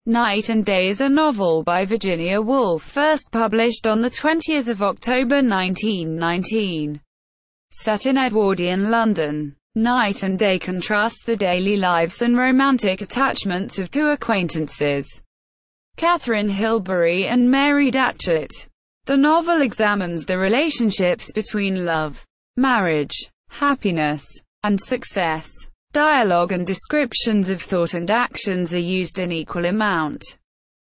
Night and Day is a novel by Virginia Woolf, first published on 20 October 1919. Set in Edwardian London, Night and Day contrasts the daily lives and romantic attachments of two acquaintances, Katharine Hilbery and Mary Datchet. The novel examines the relationships between love, marriage, happiness, and success. Dialogue and descriptions of thought and actions are used in equal amount.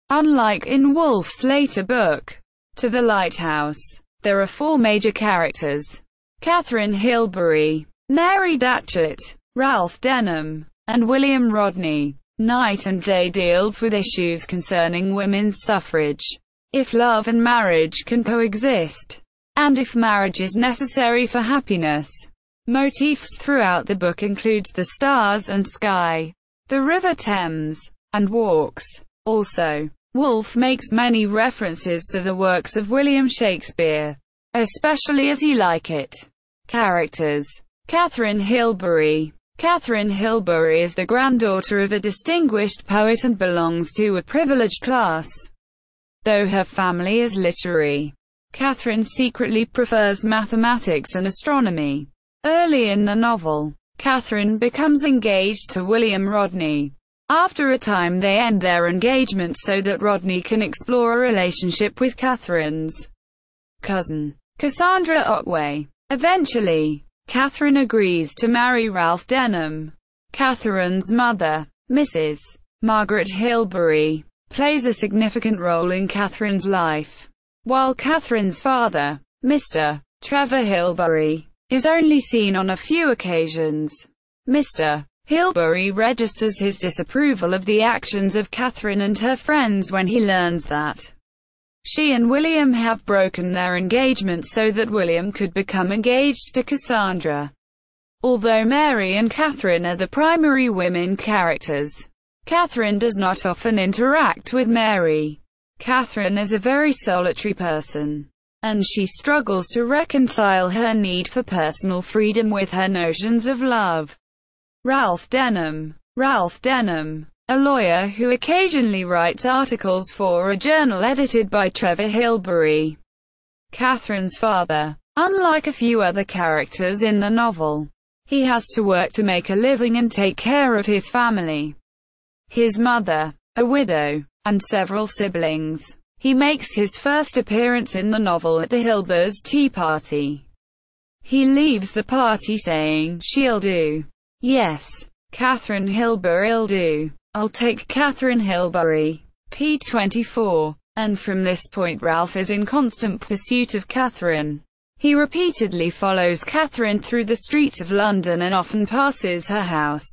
Unlike in Woolf's later book, To the Lighthouse, there are four major characters: Katharine Hilbery, Mary Datchet, Ralph Denham, and William Rodney. Night and Day deals with issues concerning women's suffrage, if love and marriage can coexist, and if marriage is necessary for happiness. Motifs throughout the book includes the stars and sky, the River Thames, and walks. Also, Woolf makes many references to the works of William Shakespeare, especially As You Like It. Characters: Katharine Hilbery. Katharine Hilbery is the granddaughter of a distinguished poet and belongs to a privileged class. Though her family is literary, Katharine secretly prefers mathematics and astronomy. Early in the novel, Katharine becomes engaged to William Rodney. After a time they end their engagement so that Rodney can explore a relationship with Katharine's cousin, Cassandra Otway. Eventually, Katharine agrees to marry Ralph Denham. Katharine's mother, Mrs. Margaret Hilbery, plays a significant role in Katharine's life, while Katharine's father, Mr. Trevor Hilbery, is only seen on a few occasions. Mr. Hilbery registers his disapproval of the actions of Katharine and her friends when he learns that she and William have broken their engagement so that William could become engaged to Cassandra. Although Mary and Katharine are the primary women characters, Katharine does not often interact with Mary. Katharine is a very solitary person, and she struggles to reconcile her need for personal freedom with her notions of love. Ralph Denham. Ralph Denham, a lawyer who occasionally writes articles for a journal edited by Trevor Hilbery. Katharine's father. Unlike a few other characters in the novel, he has to work to make a living and take care of his family. His mother, a widow, and several siblings. He makes his first appearance in the novel at the Hilbers' tea party. He leaves the party saying, "She'll do. Yes, Katharine Hilbery'll do. I'll take Katharine Hilbery." p. 24. And from this point Ralph is in constant pursuit of Katharine. He repeatedly follows Katharine through the streets of London and often passes her house,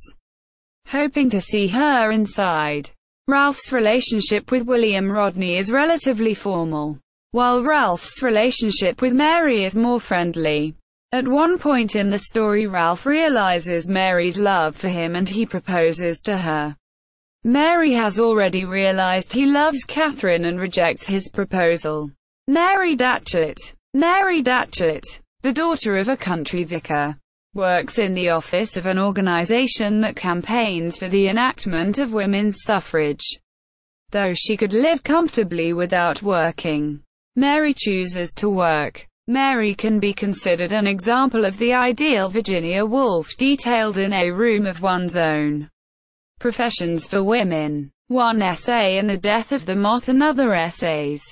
hoping to see her inside. Ralph's relationship with William Rodney is relatively formal, while Ralph's relationship with Mary is more friendly. At one point in the story Ralph realizes Mary's love for him and he proposes to her. Mary has already realized he loves Katharine and rejects his proposal. Mary Datchet. Mary Datchet, the daughter of a country vicar, works in the office of an organization that campaigns for the enactment of women's suffrage. Though she could live comfortably without working, Mary chooses to work. Mary can be considered an example of the ideal Virginia Woolf detailed in A Room of One's Own. Professions for Women. One essay and The Death of the Moth and Other Essays.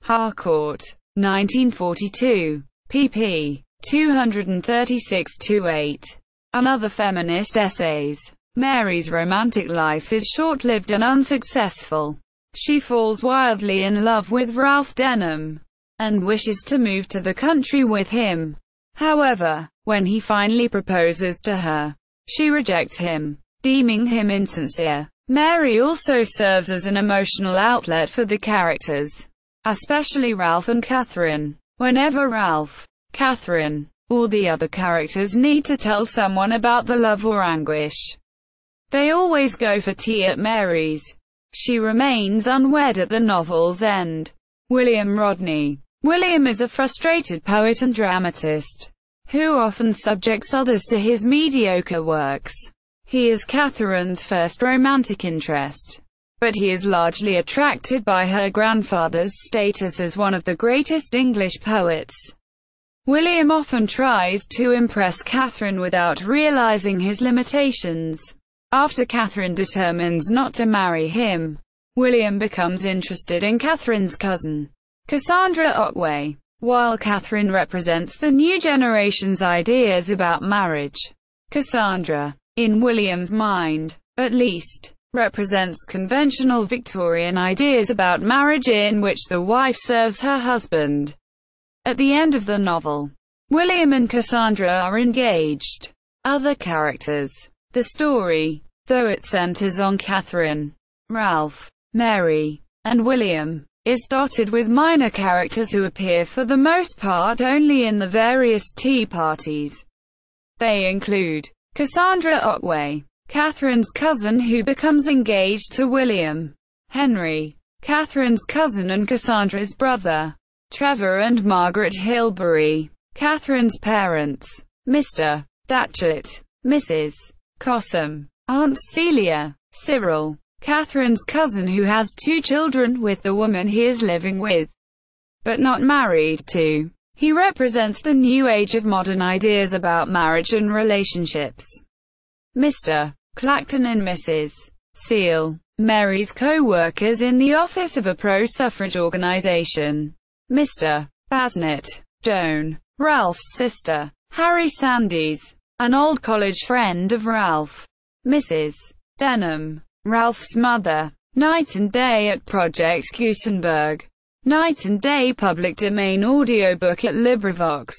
Harcourt, 1942. pp. 236-8. And Other Feminist Essays. Mary's romantic life is short-lived and unsuccessful. She falls wildly in love with Ralph Denham, and wishes to move to the country with him. However, when he finally proposes to her, she rejects him, deeming him insincere. Mary also serves as an emotional outlet for the characters, especially Ralph and Katharine. Whenever Ralph, Katharine, or the other characters need to tell someone about the love or anguish, they always go for tea at Mary's. She remains unwed at the novel's end. William Rodney. William is a frustrated poet and dramatist, who often subjects others to his mediocre works. He is Katharine's first romantic interest. but he is largely attracted by her grandfather's status as one of the greatest English poets. William often tries to impress Catherine without realizing his limitations. After Catherine determines not to marry him, William becomes interested in Catherine's cousin, Cassandra Otway. While Catherine represents the new generation's ideas about marriage, Cassandra, in William's mind, at least, represents conventional Victorian ideas about marriage in which the wife serves her husband. At the end of the novel, William and Cassandra are engaged. Other characters. The story, though it centers on Catherine, Ralph, Mary, and William, is dotted with minor characters who appear for the most part only in the various tea parties. They include Cassandra Otway, Catherine's cousin who becomes engaged to William; Henry, Catherine's cousin and Cassandra's brother; Trevor and Margaret Hilbery, Catherine's parents; Mr. Datchet, Mrs. Cossum, Aunt Celia; Cyril, Catherine's cousin who has 2 children with the woman he is living with, but not married to. He represents the new age of modern ideas about marriage and relationships. Mr. Clacton and Mrs. Seal, Mary's co-workers in the office of a pro-suffrage organization; Mr. Basnett, Joan, Ralph's sister; Harry Sandys, an old college friend of Ralph; Mrs. Denham, Ralph's mother; Night and Day at Project Gutenberg; Night and Day public domain audiobook at LibriVox.